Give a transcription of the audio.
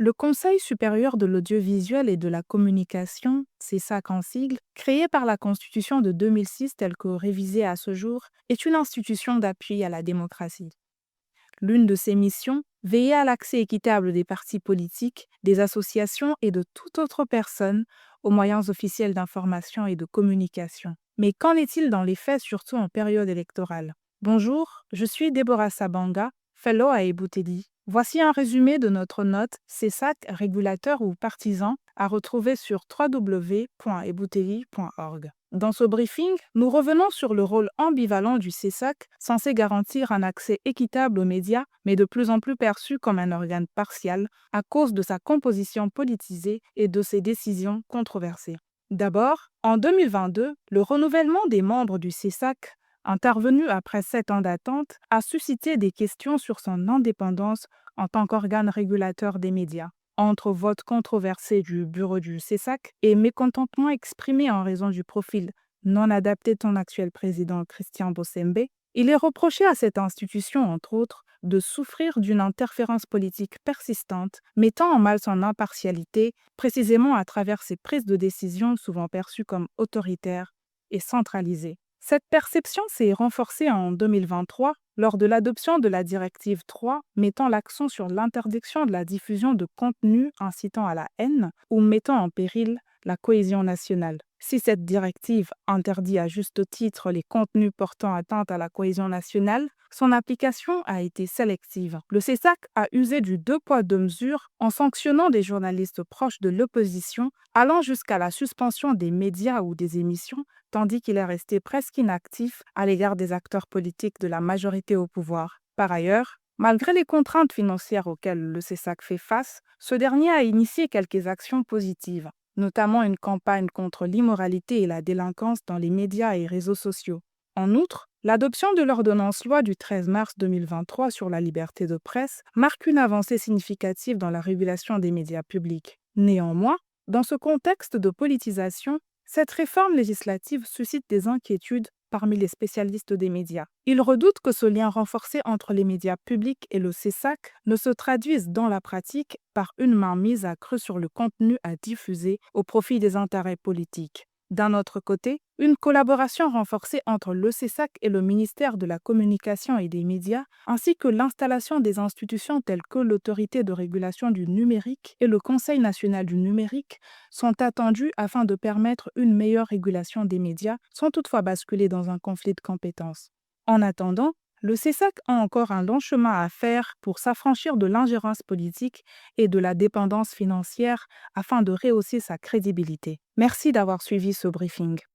Le Conseil supérieur de l'audiovisuel et de la communication, CESAC en sigle, créé par la Constitution de 2006 telle que révisée à ce jour, est une institution d'appui à la démocratie. L'une de ses missions, veiller à l'accès équitable des partis politiques, des associations et de toute autre personne aux moyens officiels d'information et de communication. Mais qu'en est-il dans les faits, surtout en période électorale? Bonjour, je suis Déborah Sabanga, fellow à Ebouteli. Voici un résumé de notre note CESAC régulateur ou partisan à retrouver sur www.ebouteli.org. Dans ce briefing, nous revenons sur le rôle ambivalent du CESAC, censé garantir un accès équitable aux médias, mais de plus en plus perçu comme un organe partial à cause de sa composition politisée et de ses décisions controversées. D'abord, en 2022, le renouvellement des membres du CESAC, intervenu après 7 ans d'attente, a suscité des questions sur son indépendance en tant qu'organe régulateur des médias. Entre votes controversés du bureau du CESAC et mécontentement exprimé en raison du profil non adapté de son actuel président Christian Bossembe, il est reproché à cette institution, entre autres, de souffrir d'une interférence politique persistante, mettant en mal son impartialité, précisément à travers ses prises de décision souvent perçues comme autoritaires et centralisées. Cette perception s'est renforcée en 2023 lors de l'adoption de la directive 3 mettant l'accent sur l'interdiction de la diffusion de contenus incitant à la haine ou mettant en péril la cohésion nationale. Si cette directive interdit à juste titre les contenus portant atteinte à la cohésion nationale, son application a été sélective. Le CESAC a usé du deux poids deux mesures en sanctionnant des journalistes proches de l'opposition, allant jusqu'à la suspension des médias ou des émissions, tandis qu'il est resté presque inactif à l'égard des acteurs politiques de la majorité au pouvoir. Par ailleurs, malgré les contraintes financières auxquelles le CESAC fait face, ce dernier a initié quelques actions positives, notamment une campagne contre l'immoralité et la délinquance dans les médias et réseaux sociaux. En outre, l'adoption de l'ordonnance-loi du 13 mars 2023 sur la liberté de presse marque une avancée significative dans la régulation des médias publics. Néanmoins, dans ce contexte de politisation, cette réforme législative suscite des inquiétudes parmi les spécialistes des médias. Ils redoutent que ce lien renforcé entre les médias publics et le CESAC ne se traduise dans la pratique par une mainmise accrue sur le contenu à diffuser au profit des intérêts politiques. D'un autre côté, une collaboration renforcée entre le CESAC et le ministère de la Communication et des Médias, ainsi que l'installation des institutions telles que l'Autorité de régulation du numérique et le Conseil national du numérique, sont attendues afin de permettre une meilleure régulation des médias sans toutefois basculer dans un conflit de compétences. En attendant, le CESAC a encore un long chemin à faire pour s'affranchir de l'ingérence politique et de la dépendance financière afin de rehausser sa crédibilité. Merci d'avoir suivi ce briefing.